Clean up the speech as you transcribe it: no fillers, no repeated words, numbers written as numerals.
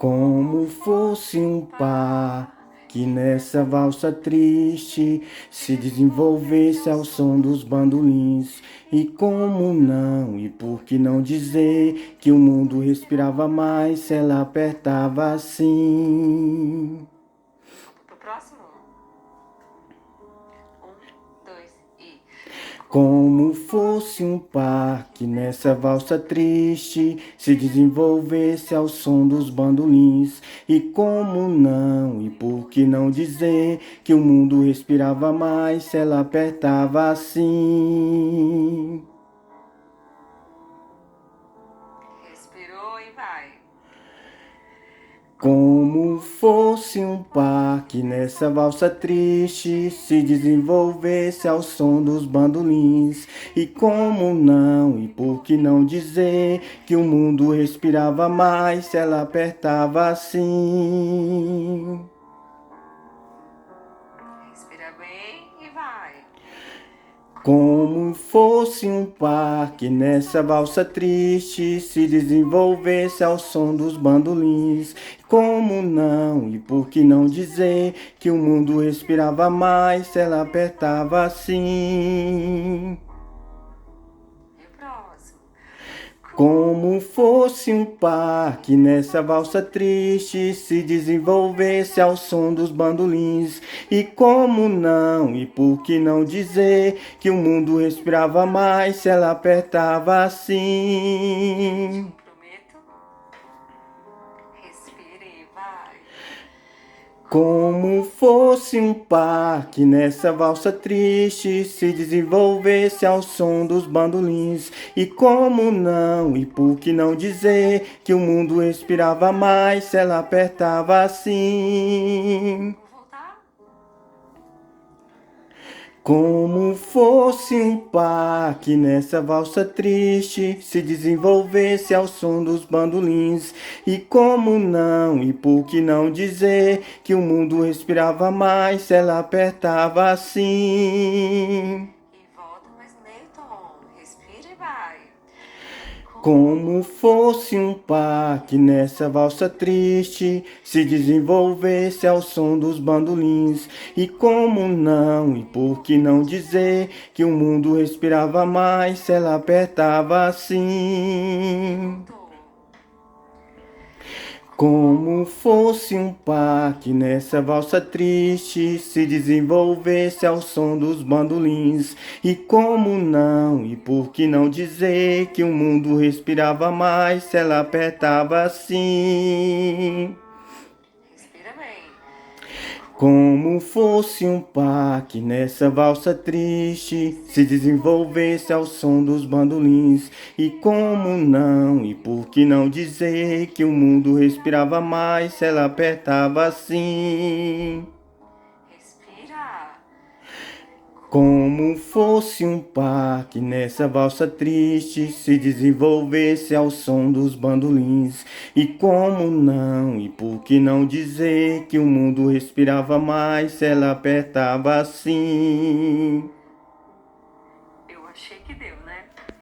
Como fosse um par que nessa valsa triste se desenvolvesse ao som dos bandolins. E como não, e por que não dizer que o mundo respirava mais se ela apertava assim? Pro próximo. 1, 2 e... Como fosse um par que nessa valsa triste se desenvolvesse ao som dos bandolins. E como não, e por que não dizer que o mundo respirava mais se ela apertava assim? Respirou e vai. Como fosse um par que nessa valsa triste se desenvolvesse ao som dos bandolins. E como não, e por que não dizer que o mundo respirava mais se ela apertava assim? Respira bem e vai. Como fosse um par que nessa valsa triste se desenvolvesse ao som dos bandolins. Como não, e por que não dizer que o mundo respirava mais se ela apertava assim? E o próximo. Como fosse um par que nessa valsa triste se desenvolvesse ao som dos bandolins. E como não, e por que não dizer que o mundo respirava mais se ela apertava assim? Prometo. Respira e vai. Como fosse um par que nessa valsa triste se desenvolvesse ao som dos bandolins. E como não, e por que não dizer que o mundo respirava mais se ela apertava assim? Vou voltar. Como fosse um par que nessa valsa triste se desenvolvesse ao som dos bandolins. E como não, e por que não dizer que o mundo respirava mais se ela apertava assim? E volta mais no meio tom. Respira e vai. Como fosse um par que nessa valsa triste se desenvolvesse ao som dos bandolins. E como não, e por que não dizer que o mundo respirava mais se ela apertava assim? Voltou. Como fosse um par que nessa valsa triste se desenvolvesse ao som dos bandolins. E como não, e por que não dizer que o mundo respirava mais se ela apertava assim? Respira bem. Como fosse um par que nessa valsa triste se desenvolvesse ao som dos bandolins. E como não, e por que não dizer que o mundo respirava mais se ela apertava assim? Respira. Como fosse um par que nessa valsa triste se desenvolvesse ao som dos bandolins. E como não, e por que não dizer que o mundo respirava mais se ela apertava assim?